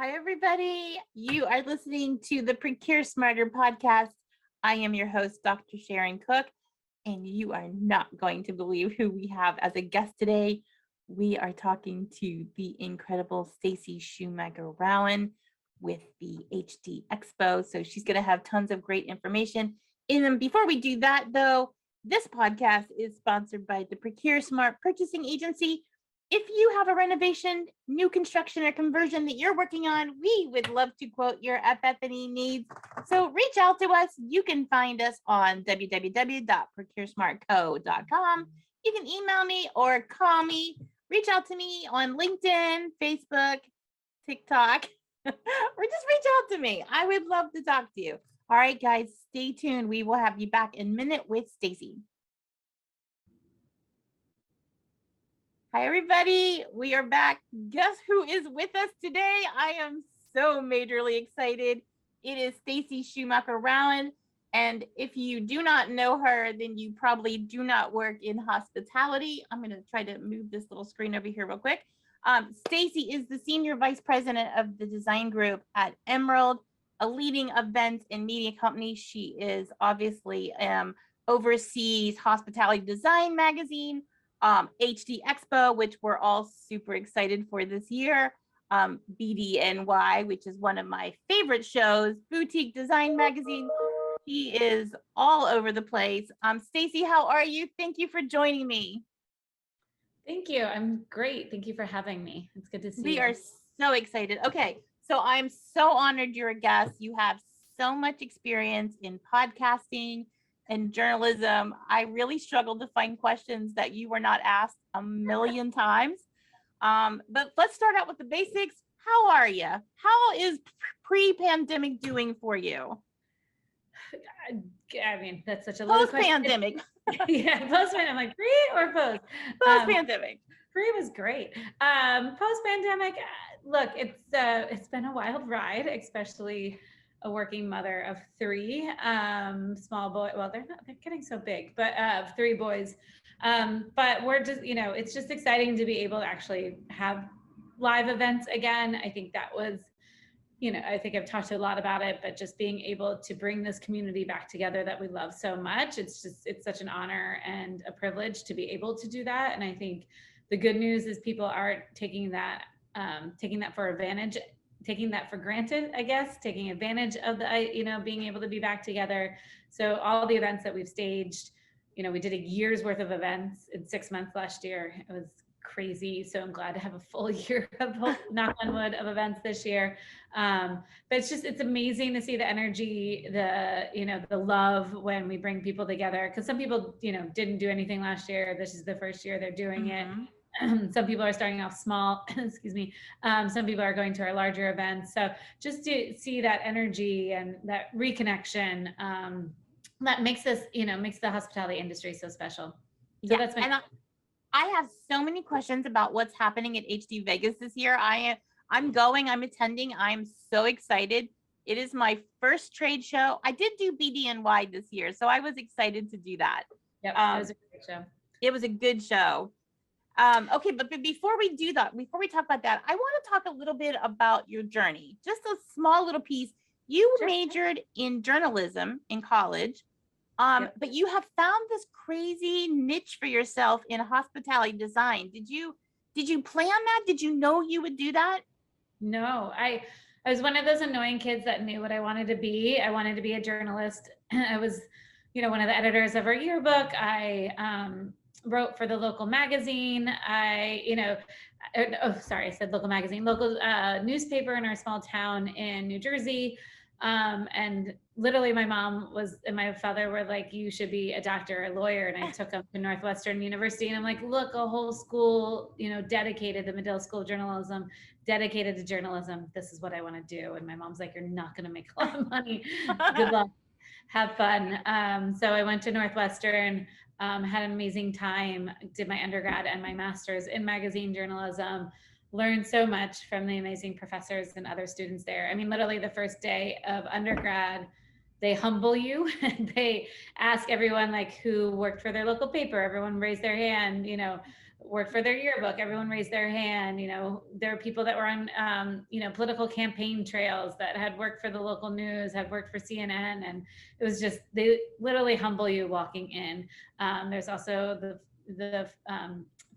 Hi, everybody. You are listening to the PrecureSmarter podcast. I am your host, Dr. Sharon Cook, and you are not going to believe who we have as a guest today. We are talking to the incredible Stacy Shoemaker Rauen with the HD Expo. So she's going to have tons of great information. And before we do that, though, this podcast is sponsored by the PrecureSmart Purchasing Agency. If you have a renovation, new construction, or conversion that you're working on, we would love to quote your Ep.18 needs. So reach out to us. You can find us on www.ProcureSmartCo.com. You can email me or call me. Reach out to me on LinkedIn, Facebook, TikTok, or just reach out to me. I would love to talk to you. All right, guys, stay tuned. We will have you back in a minute with Stacy. Hi, everybody. We are back. Guess who is with us today? I am so majorly excited. It is Stacy Shoemaker Rauen. And if you do not know her, then you probably do not work in hospitality. I'm going to try to move this little screen over here real quick. Stacy is the Senior Vice President of the Design Group at Emerald, a leading events and media company. She is obviously oversees Hospitality Design Magazine, HD Expo, which we're all super excited for this year, BDNY, which is one of my favorite shows, Boutique Design Magazine. She is all over the place. Stacy, how are you? Thank you for joining me. Thank you. I'm great. Thank you for having me. It's good to see you. We are so excited. Okay, so I'm so honored you're a guest. You have so much experience in podcasting and journalism. I really struggled to find questions that you were not asked a million times. But let's start out with the basics. How are you? How is pre-pandemic doing for you? I mean, that's such a low question. Post-pandemic. Yeah, post-pandemic. I'm like, pre or post? Post-pandemic. Pre was great. Post-pandemic, look, it's been a wild ride, especially a working mother of three small boys. Well, they're getting so big, but 3 boys. But we're just, it's just exciting to be able to actually have live events again. I think that was, I think I've talked a lot about it, but just being able to bring this community back together that we love so much, it's such an honor and a privilege to be able to do that. And I think the good news is people are taking that for granted, I guess, taking advantage of the, being able to be back together. So all the events that we've staged, we did a year's worth of events in 6 months last year. It was crazy. So I'm glad to have a full year of, knock on wood, of events this year. But it's amazing to see the energy, the love when we bring people together. Because some people, didn't do anything last year. This is the first year they're doing it. Some people are starting off small, excuse me. Some people are going to our larger events. So just to see that energy and that reconnection, that makes us, makes the hospitality industry so special. So that's my. I have so many questions about what's happening at HD Vegas this year. I'm attending. I'm so excited. It is my first trade show. I did do BDNY this year, so I was excited to do that. Yep, it was a great show. It was a good show. Okay, but before we do that, before we talk about that, I want to talk a little bit about your journey. Just a small little piece. You majored in journalism in college. But you have found this crazy niche for yourself in hospitality design. Did you plan that? Did you know you would do that? No, I was one of those annoying kids that knew what I wanted to be. I wanted to be a journalist. I was, one of the editors of our yearbook. I wrote for the local magazine. I said local magazine, local newspaper in our small town in New Jersey. And literally my mom and my father were like, you should be a doctor or a lawyer. And I took them to Northwestern University, and I'm like, look, a whole school, dedicated, the Medill School of Journalism, dedicated to journalism. This is what I want to do. And my mom's like, you're not going to make a lot of money. Good luck. Have fun. So I went to Northwestern, had an amazing time, did my undergrad and my master's in magazine journalism. Learned so much from the amazing professors and other students there. I mean, literally the first day of undergrad, they humble you and they ask everyone like who worked for their local paper. Everyone raised their hand, worked for their yearbook. Everyone raised their hand. There were people that were on, political campaign trails that had worked for the local news, had worked for CNN. And it was just, they literally humble you walking in. There's also the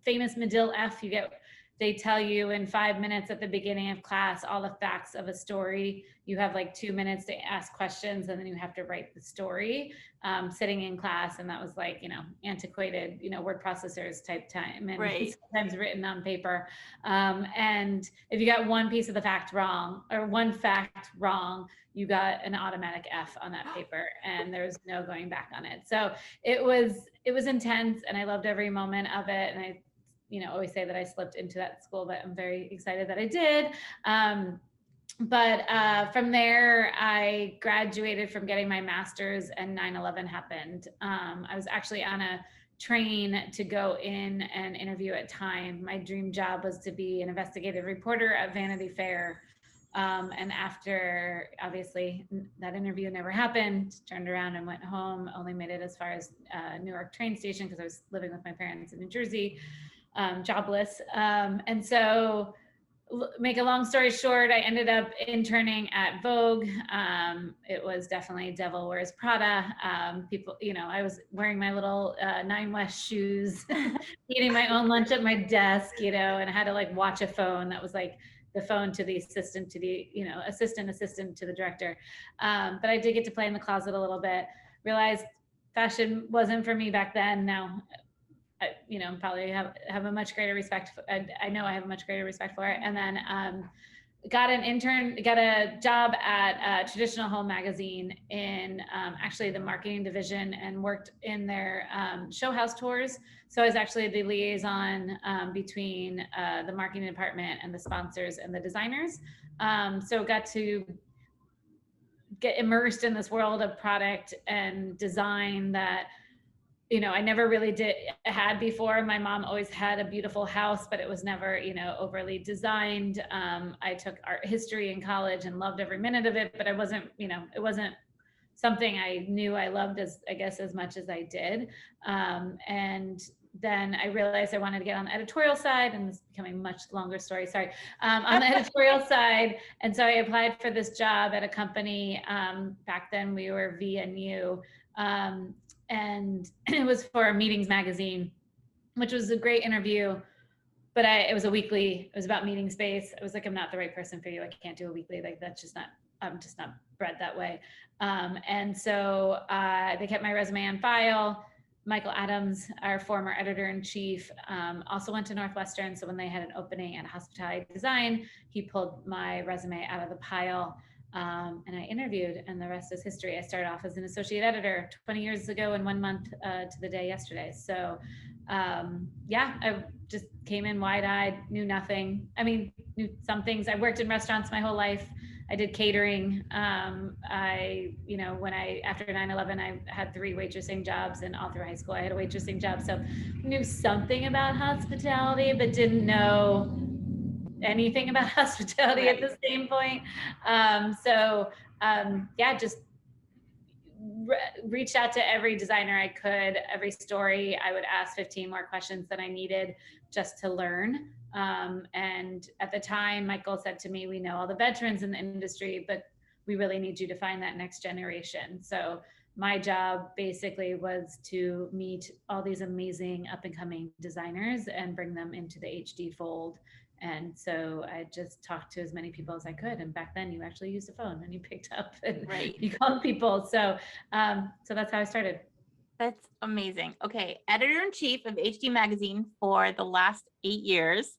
famous Medill F. They tell you in 5 minutes at the beginning of class all the facts of a story. You have like 2 minutes to ask questions, and then you have to write the story, sitting in class. And that was like, antiquated, word processors type time, and Right. sometimes written on paper. And if you got one piece of the fact wrong, or one fact wrong, you got an automatic F on that paper, and there's no going back on it. So it was intense, and I loved every moment of it. And I always say that I slipped into that school, but I'm very excited that I did. But from there, I graduated from getting my master's, and 9/11 happened. I was actually on a train to go in and interview at Time. My dream job was to be an investigative reporter at Vanity Fair. And after, obviously, that interview never happened, turned around and went home, only made it as far as Newark train station because I was living with my parents in New Jersey, jobless. And so, make a long story short, I ended up interning at Vogue. It was definitely Devil Wears Prada. People, I was wearing my little Nine West shoes, eating my own lunch at my desk, and I had to like watch a phone that was like the phone to the assistant to the, assistant to the director. But I did get to play in the closet a little bit. Realized fashion wasn't for me back then. Now, probably have a much greater respect. I know I have a much greater respect for it. And then got a job at Traditional Home magazine in actually the marketing division, and worked in their show house tours. So I was actually the liaison between the marketing department and the sponsors and the designers. So got to get immersed in this world of product and design that I never really had before. My mom always had a beautiful house, but it was never, overly designed. I took art history in college and loved every minute of it, but it wasn't something I knew I loved as much as I did. And then I realized I wanted to get on the editorial side, and this is becoming a much longer story. Sorry. On the editorial side. And so I applied for this job at a company. Back then we were VNU. And it was for a meetings magazine, which was a great interview, but it was about meeting space. I was like, I'm not the right person for you. I can't do a weekly. Like, I'm just not bred that way. And so they kept my resume on file. Michael Adams, our former editor-in-chief, also went to Northwestern. So when they had an opening at hospitality design, he pulled my resume out of the pile. And I interviewed, and the rest is history. I started off as an associate editor 20 years ago and 1 month to the day yesterday. So I just came in wide-eyed, knew nothing. I mean, knew some things. I worked in restaurants my whole life. I did catering. After 9/11, I had 3 waitressing jobs, and all through high school, I had a waitressing job. So knew something about hospitality, but didn't know anything about hospitality at the same point. Just reached out to every designer I could, every story. I would ask 15 more questions than I needed just to learn. And at the time, Michael said to me, we know all the veterans in the industry, but we really need you to find that next generation. So my job basically was to meet all these amazing up and coming designers and bring them into the HD fold. And so I just talked to as many people as I could. And back then you actually used a phone and you picked up and you called people. So that's how I started. That's amazing. Okay. Editor-in-chief of HD magazine for the last 8 years.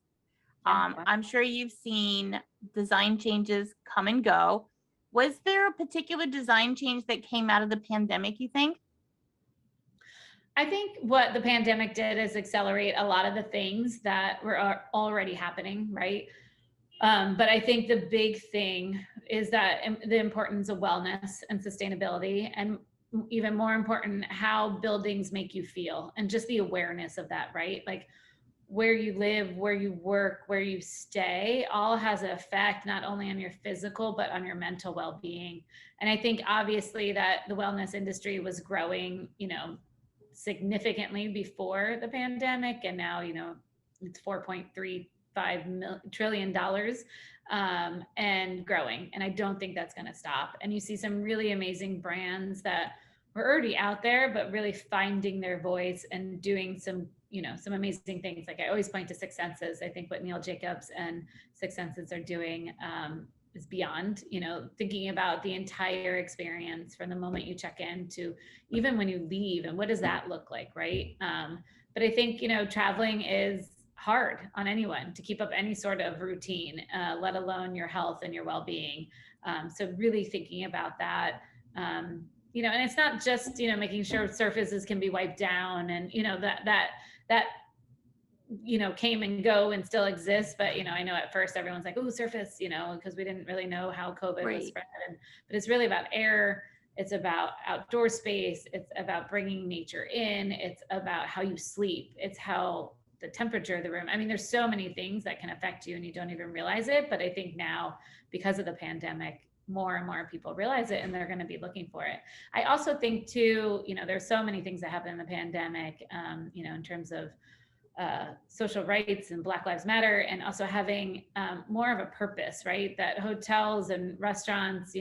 I'm sure you've seen design changes come and go. Was there a particular design change that came out of the pandemic, you think? I think what the pandemic did is accelerate a lot of the things that were already happening, right? But I think the big thing is that the importance of wellness and sustainability, and even more important, how buildings make you feel, and just the awareness of that, right? Like where you live, where you work, where you stay, all has an effect not only on your physical, but on your mental well-being. And I think obviously that the wellness industry was growing, significantly before the pandemic. And now, it's $4.35 trillion, and growing. And I don't think that's going to stop. And you see some really amazing brands that were already out there, but really finding their voice and doing some, some amazing things. Like I always point to Six Senses. I think what Neil Jacobs and Six Senses are doing, is beyond, thinking about the entire experience from the moment you check in to even when you leave, and what does that look like, right? But I think, traveling is hard on anyone to keep up any sort of routine, let alone your health and your well-being. So really thinking about that. And it's not just, making sure surfaces can be wiped down and, that came and go and still exists. But, I know at first everyone's like, oh, surface, because we didn't really know how COVID was spread. But it's really about air. It's about outdoor space. It's about bringing nature in. It's about how you sleep. It's how the temperature of the room. I mean, there's so many things that can affect you and you don't even realize it. But I think now, because of the pandemic, more and more people realize it and they're going to be looking for it. I also think too, there's so many things that happened in the pandemic, in terms of social rights and Black Lives Matter, and also having more of a purpose, right? That hotels and restaurants,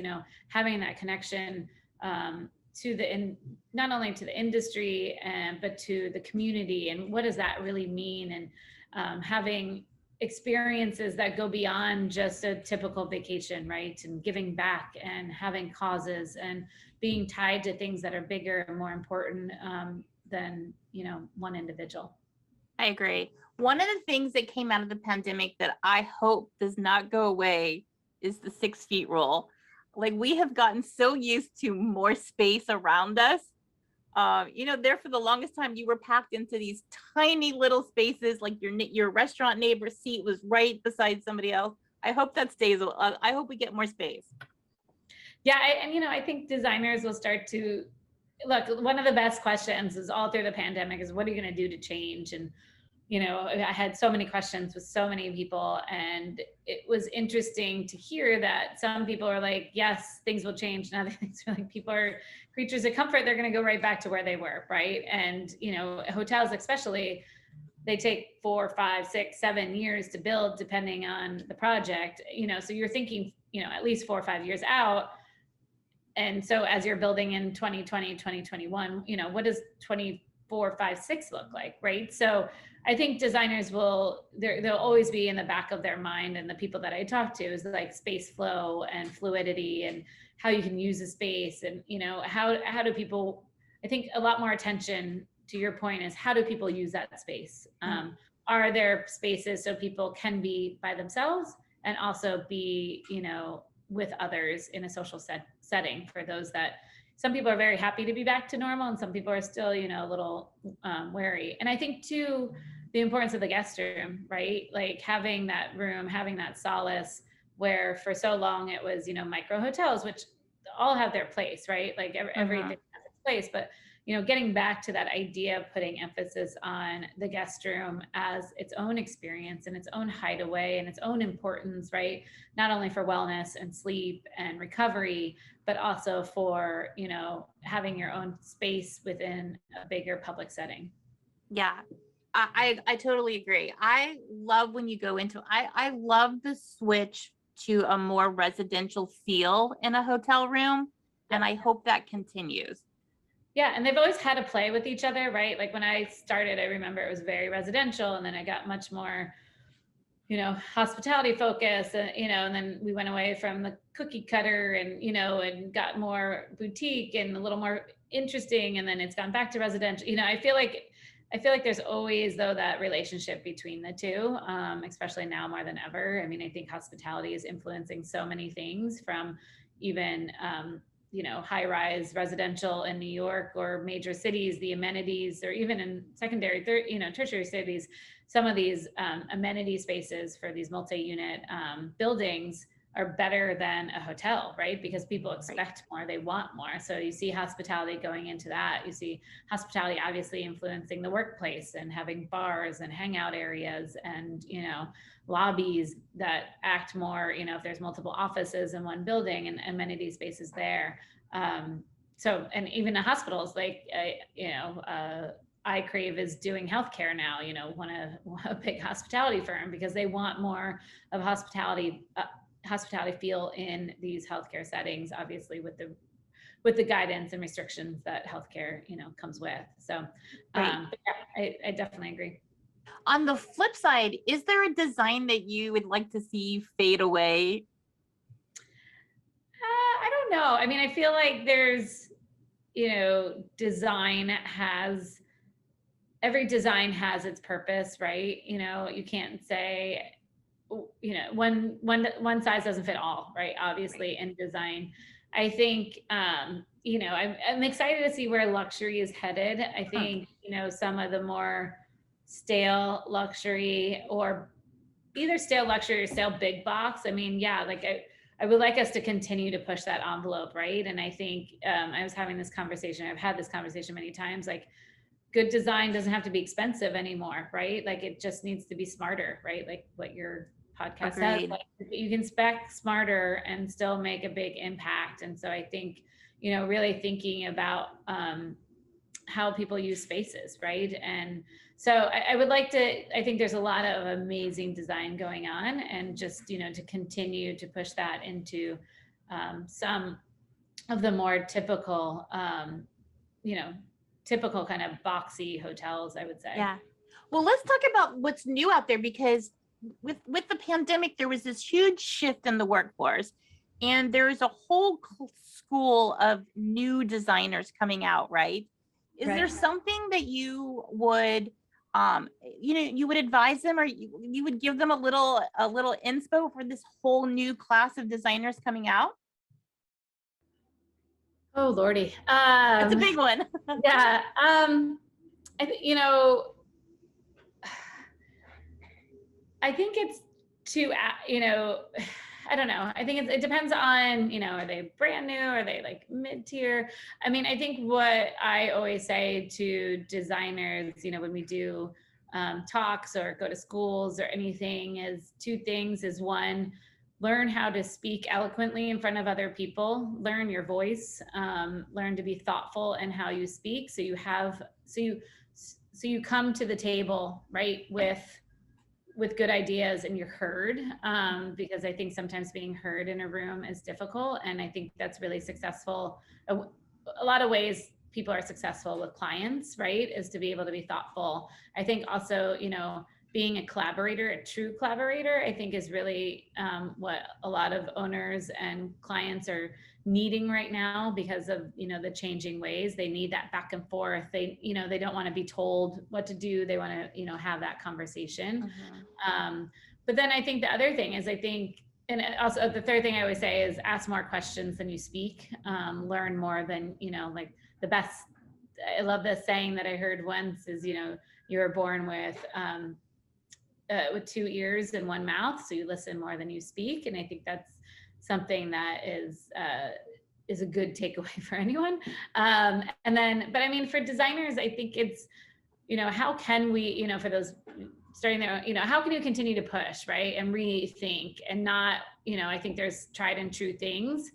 having that connection to not only to the industry, but to the community, and what does that really mean? And having experiences that go beyond just a typical vacation, right? And giving back and having causes and being tied to things that are bigger and more important than, one individual. I agree. One of the things that came out of the pandemic that I hope does not go away is the 6 feet rule. Like, we have gotten so used to more space around us. There for the longest time, you were packed into these tiny little spaces, like your restaurant neighbor's seat was right beside somebody else. I hope that stays. I hope we get more space. Yeah, I think designers will start to look. One of the best questions is all through the pandemic is, what are you going to do to change? And I had so many questions with so many people, and it was interesting to hear that some people are like, yes, things will change. And other things are like, people are creatures of comfort. They're going to go right back to where they were, right? And hotels especially, they take 4, 5, 6, 7 years to build, depending on the project. So you're thinking, at least 4 or 5 years out. And so as you're building in 2020, 2021, what does 24, 5, 6 look like, right? So I think designers they'll always be in the back of their mind, and the people that I talk to is like space flow and fluidity and how you can use a space, and how do people, I think a lot more attention to your point is, how do people use that space? Are there spaces so people can be by themselves and also be, with others in a social setting, for those that, some people are very happy to be back to normal, and some people are still, a little wary. And I think too, the importance of the guest room, right? Like having that room, having that solace, where for so long it was, micro hotels, which all have their place, right? Like everything has its place, but getting back to that idea of putting emphasis on the guest room as its own experience and its own hideaway and its own importance, right? Not only for wellness and sleep and recovery, but also for, having your own space within a bigger public setting. Yeah, I totally agree. I love when you go into, I love the switch to a more residential feel in a hotel room. And I hope that continues. Yeah, and they've always had to play with each other, right? Like when I started, I remember it was very residential, and then I got much more, hospitality focus, and and then we went away from the cookie cutter, and and got more boutique and a little more interesting, and then it's gone back to residential. I feel like there's always, though, that relationship between the two, especially now more than ever. I mean, I think hospitality is influencing so many things, from even high-rise residential in New York or major cities, the amenities, or even in secondary, tertiary cities, some of these amenity spaces for these multi-unit buildings are better than a hotel, right? Because people expect more, they want more. So you see hospitality going into that. You see hospitality obviously influencing the workplace and having bars and hangout areas and, lobbies that act more, if there's multiple offices in one building and amenity spaces there. So, and even the hospitals, like, iCrave is doing healthcare now, a big hospitality firm, because they want more of hospitality feel in these healthcare settings, obviously with the guidance and restrictions that healthcare, comes with. So, Right. but yeah, I definitely agree. On the flip side, is there a design that you would like to see fade away? I don't know. I mean, I feel like there's, every design has its purpose, right? You can't say, one size doesn't fit all, right? Obviously, in design. I think, I'm excited to see where luxury is headed. I think, some of the more stale luxury, or either stale luxury or stale big box. I mean, yeah, like I would like us to continue to push that envelope, right? And I think I've had this conversation many times, like, good design doesn't have to be expensive anymore, right? Like, it just needs to be smarter, right? Like what your podcast says, Agreed. like, you can spec smarter and still make a big impact. And so I think, really thinking about how people use spaces, right? And so I would like to, I think there's a lot of amazing design going on, and just, to continue to push that into some of the more typical, typical kind of boxy hotels, I would say. Yeah. Well, let's talk about what's new out there, because with the pandemic, there was this huge shift in the workforce, and there's a whole school of new designers coming out, right? Is there Right. something that you would you would advise them, or you would give them a little inspo for this whole new class of designers coming out? Oh Lordy. It's a big one. Yeah. I think it's to, I don't know. I think it depends on, are they brand new? Are they like mid-tier? I mean, I think what I always say to designers, when we do talks or go to schools or anything, is two things. Is one, learn how to speak eloquently in front of other people, learn your voice, learn to be thoughtful in how you speak. So you come to the table, right, with good ideas, and you're heard, because I think sometimes being heard in a room is difficult. And I think that's really successful. A lot of ways people are successful with clients, right, is to be able to be thoughtful. I think also, being a collaborator, a true collaborator, I think is really what a lot of owners and clients are needing right now, because of, the changing ways. They need that back and forth. They don't want to be told what to do. They want to, have that conversation. But then I think the other thing is, and also the third thing I always say is, ask more questions than you speak, learn more than, like the best. I love this saying that I heard once is, you were born with 2 ears and 1 mouth, so you listen more than you speak. And I think that's something that is a good takeaway for anyone. And then, but I mean, for designers, I think it's, how can we, for those starting there, how can you continue to push, right, and rethink, and not, I think there's tried and true things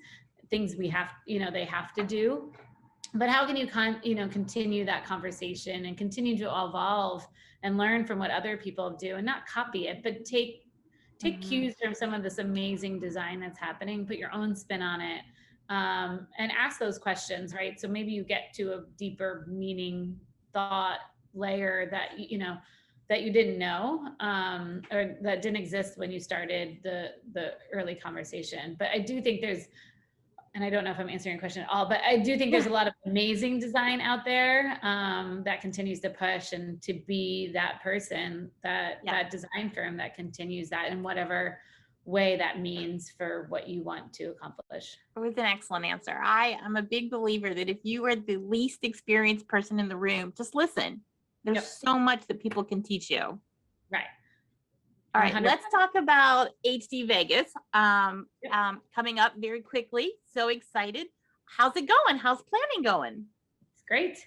we have, they have to do, but how can you continue that conversation and continue to evolve and learn from what other people do, and not copy it, but take cues from some of this amazing design that's happening, put your own spin on it, and ask those questions, right? So maybe you get to a deeper meaning, thought layer that that you didn't know, or that didn't exist when you started the early conversation. But I do think there's, and I don't know if I'm answering your question at all, but I do think there's a lot of amazing design out there, that continues to push, and to be that person, that design firm that continues that in whatever way that means for what you want to accomplish. It was an excellent answer. I am a big believer that if you are the least experienced person in the room, just listen. There's so much that people can teach you. Right. All right, 100%. Let's talk about HD Vegas coming up very quickly. So excited. How's it going? How's planning going? It's great.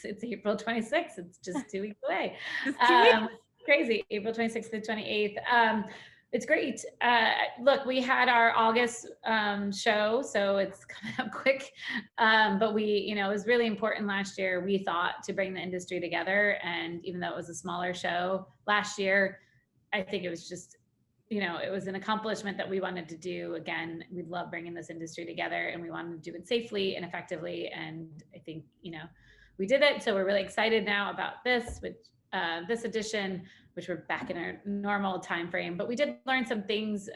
It's April 26th. It's just 2 weeks away. Just 2 weeks. Crazy. April 26th to 28th. It's great. Look, we had our August show, so it's coming up quick. But it was really important last year, we thought, to bring the industry together. And even though it was a smaller show last year, I think it was just, it was an accomplishment that we wanted to do. Again, we love bringing this industry together, and we wanted to do it safely and effectively. And I think, we did it. So we're really excited now about this, this edition, which we're back in our normal time frame. But we did learn some things,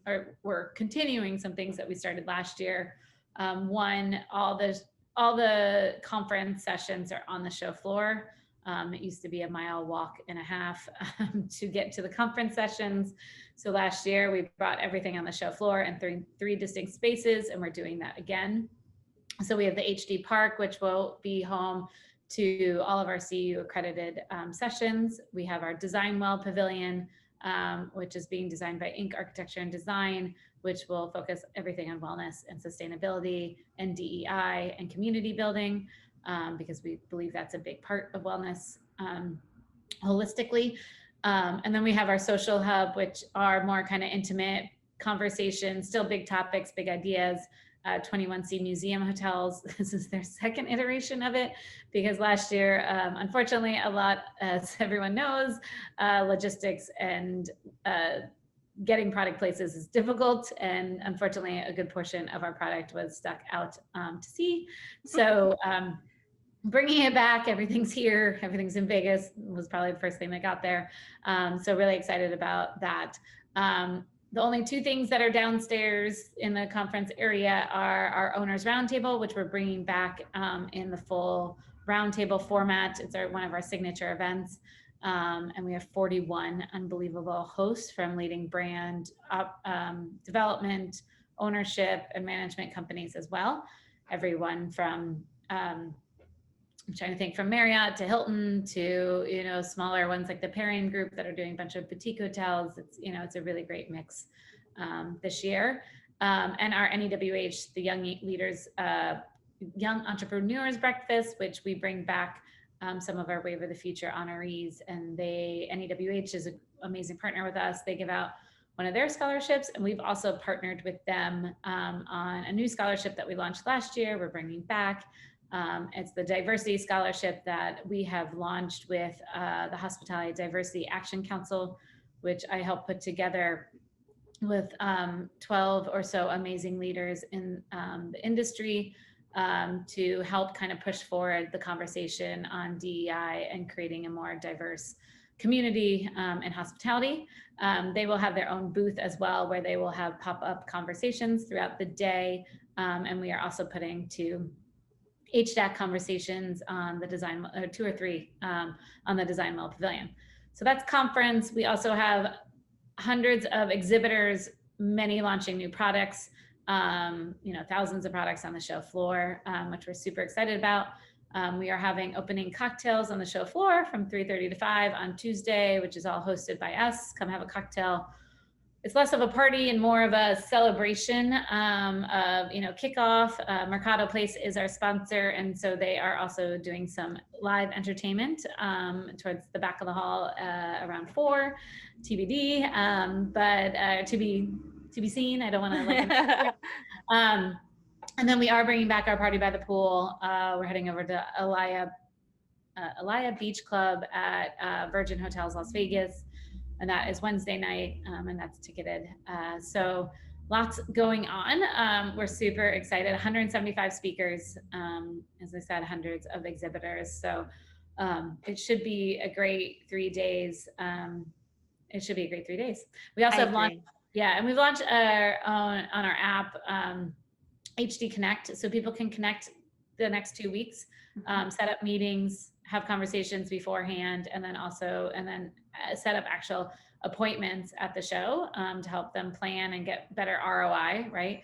or we're continuing some things that we started last year. One, all the conference sessions are on the show floor. It used to be a mile walk and a half to get to the conference sessions. So last year we brought everything on the show floor in three distinct spaces, and we're doing that again. So we have the HD Park, which will be home to all of our CU accredited sessions. We have our Design Well Pavilion, which is being designed by Inc. Architecture and Design, which will focus everything on wellness and sustainability and DEI and community building, because we believe that's a big part of wellness holistically. And then we have our social hub, which are more kind of intimate conversations, still big topics, big ideas. 21C Museum Hotels. This is their second iteration of it, because last year, unfortunately, a lot, as everyone knows, logistics and getting product places is difficult. And unfortunately, a good portion of our product was stuck out to sea. So bringing it back, everything's here, everything's in Vegas, was probably the first thing that got there. So really excited about that. The only two things that are downstairs in the conference area are our owners roundtable, which we're bringing back in the full roundtable format. It's one of our signature events. And we have 41 unbelievable hosts from leading brand development, ownership, and management companies as well. Everyone from, I'm trying to think, from Marriott to Hilton to, smaller ones like the Perrion Group that are doing a bunch of boutique hotels. It's a really great mix this year. And our NEWH, the Young Leaders, Young Entrepreneurs Breakfast, which we bring back some of our Wave of the Future honorees. And NEWH is an amazing partner with us. They give out one of their scholarships, and we've also partnered with them on a new scholarship that we launched last year. We're bringing back. It's the diversity scholarship that we have launched with the Hospitality Diversity Action Council, which I helped put together with 12 or so amazing leaders in the industry to help kind of push forward the conversation on DEI and creating a more diverse community in hospitality. They will have their own booth as well, where they will have pop-up conversations throughout the day. And we are also putting HDAC conversations on the design, 2 or 3 on the Design Well Pavilion. So that's conference. We also have hundreds of exhibitors, many launching new products, thousands of products on the show floor, which we're super excited about. We are having opening cocktails on the show floor from 3:30 to 5 on Tuesday, which is all hosted by us. Come have a cocktail. It's less of a party and more of a celebration of, kickoff. Mercado Place is our sponsor, and so they are also doing some live entertainment towards the back of the hall around 4, TBD, but to be seen. I don't want to. And then we are bringing back our Party by the Pool. We're heading over to Alaya Beach Club at Virgin Hotels Las Vegas. And that is Wednesday night, and that's ticketed. So lots going on. We're super excited. 175 speakers, as I said, hundreds of exhibitors. So it should be a great 3 days. We also have launched, and we've launched on our app HD Connect, so people can connect the next 2 weeks, set up meetings, have conversations beforehand, and then set up actual appointments at the show to help them plan and get better ROI, right?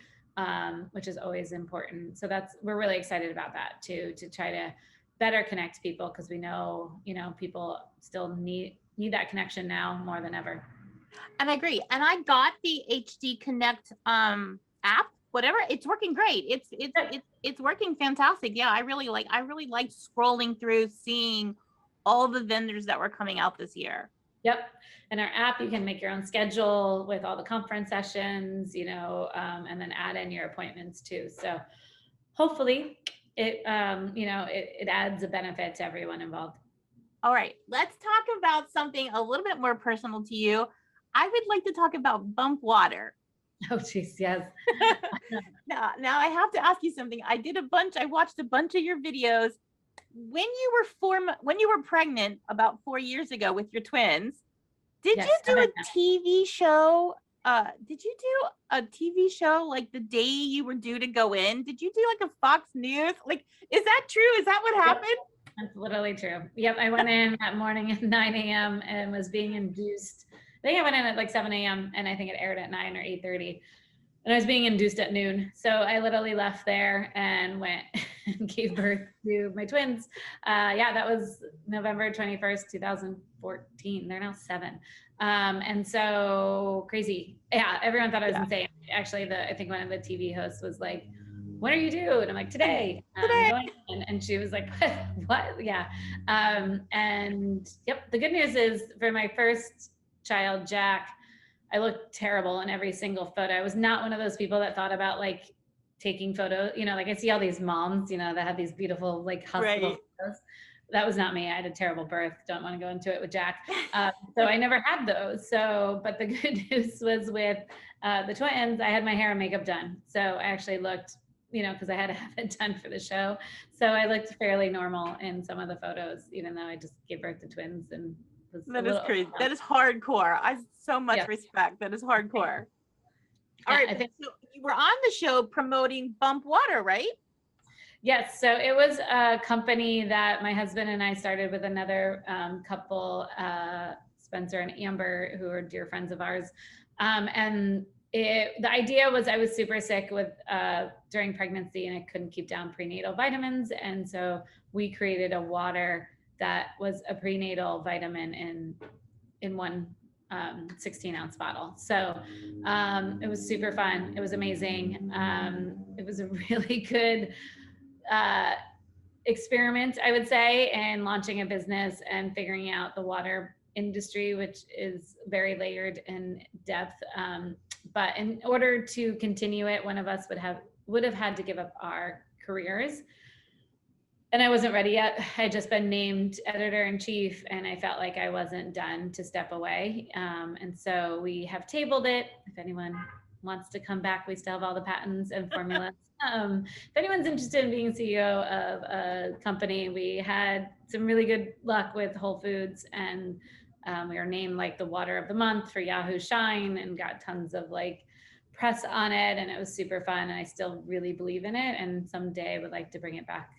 Which is always important. So we're really excited about that too, to try to better connect people, because we know, people still need that connection now more than ever. And I agree. And I got the HD Connect app, whatever. It's working great. It's working fantastic. Yeah, I really like scrolling through, seeing all the vendors that were coming out this year. Yep. And our app, you can make your own schedule with all the conference sessions, and then add in your appointments too. So hopefully it adds a benefit to everyone involved. All right, let's talk about something a little bit more personal to you. I would like to talk about bump water. Oh, geez, yes. Now I have to ask you something. I watched a bunch of your videos. When you were pregnant about 4 years ago with your twins, did you do a TV show? Did you do a TV show like the day you were due to go in? Did you do like a Fox News? Like, is that true? Is that what happened? That's literally true. Yep, I went in that morning at 9 a.m. and was being induced. I think I went in at like 7 a.m. and I think it aired at 9 or 8:30. And I was being induced at noon. So I literally left there and went and gave birth to my twins. That was November 21st, 2014. They're now 7. And so crazy. Yeah, everyone thought I was insane. Actually, I think one of the TV hosts was like, "When are you due?" And I'm like, "Today." Going in. And she was like, "What?" Yeah. And yep, the good news is for my first child, Jack, I looked terrible in every single photo. I was not one of those people that thought about like taking photos, like I see all these moms, that have these beautiful like hospital photos. That was not me. I had a terrible birth. Don't want to go into it with Jack. So I never had those. But the good news was with the twins, I had my hair and makeup done. So I actually looked, because I had to have it done for the show. So I looked fairly normal in some of the photos, even though I just gave birth to twins and that is crazy. That is hardcore. I so much respect. That is hardcore. All right. So you were on the show promoting Bump Water, right? Yes. So it was a company that my husband and I started with another couple, Spencer and Amber, who are dear friends of ours. And the idea was I was super sick during pregnancy and I couldn't keep down prenatal vitamins. And so we created a water that was a prenatal vitamin in one 16-ounce bottle. So it was super fun. It was amazing. It was a really good experiment, I would say, in launching a business and figuring out the water industry, which is very layered in depth. But in order to continue it, one of us would have had to give up our careers. And I wasn't ready yet. I'd just been named editor-in-chief and I felt like I wasn't done to step away. And so we have tabled it. If anyone wants to come back, we still have all the patents and formulas. If anyone's interested in being CEO of a company, we had some really good luck with Whole Foods and we were named like the water of the month for Yahoo Shine and got tons of like press on it, and it was super fun, and I still really believe in it, and someday I would like to bring it back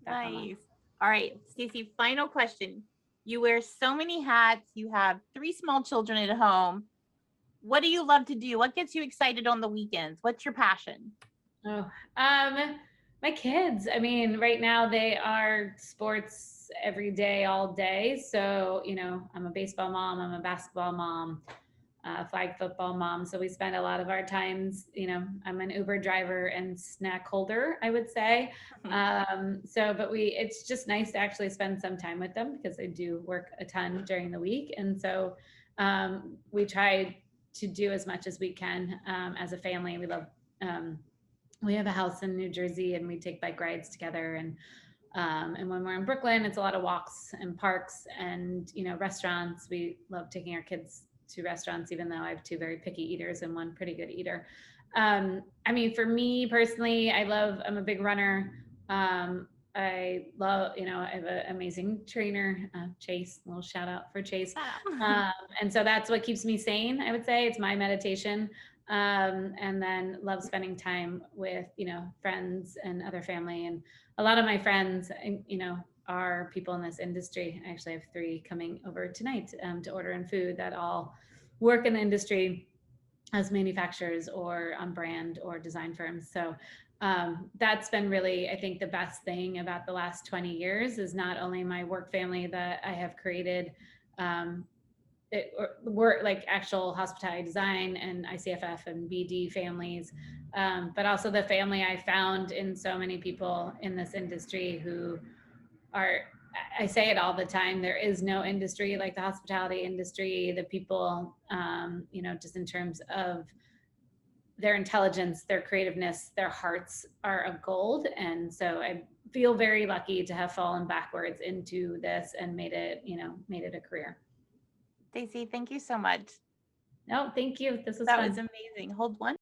nice. All right, Stacy, final question. You wear so many hats. You have 3 small children at home. What do you love to do? What gets you excited on the weekends? What's your passion? My kids. I mean, right now they are sports every day, all day. So, I'm a baseball mom, I'm a basketball mom, flag football mom. So we spend a lot of our times, I'm an Uber driver and snack holder, I would say. It's just nice to actually spend some time with them because I do work a ton during the week. And so we try to do as much as we can as a family. We love, we have a house in New Jersey and we take bike rides together. And when we're in Brooklyn, it's a lot of walks and parks and, restaurants. We love taking our kids to restaurants, even though I have 2 very picky eaters and 1 pretty good eater. For me personally, I'm a big runner. I love, I have an amazing trainer, Chase, a little shout out for Chase. And so that's what keeps me sane, I would say. It's my meditation. And then love spending time with, friends and other family. And a lot of my friends, are people in this industry. I actually have 3 coming over tonight to order in food that all work in the industry as manufacturers or on brand or design firms. So that's been really, I think, the best thing about the last 20 years is not only my work family that I have created, work like actual hospitality design and ICFF and BD families, but also the family I found in so many people in this industry who are I say it all the time. There is no industry like the hospitality industry. The people, just in terms of their intelligence, their creativeness, their hearts are of gold. And so I feel very lucky to have fallen backwards into this and made it a career. Stacy, thank you so much. No, thank you. This was That fun. was amazing. Hold one.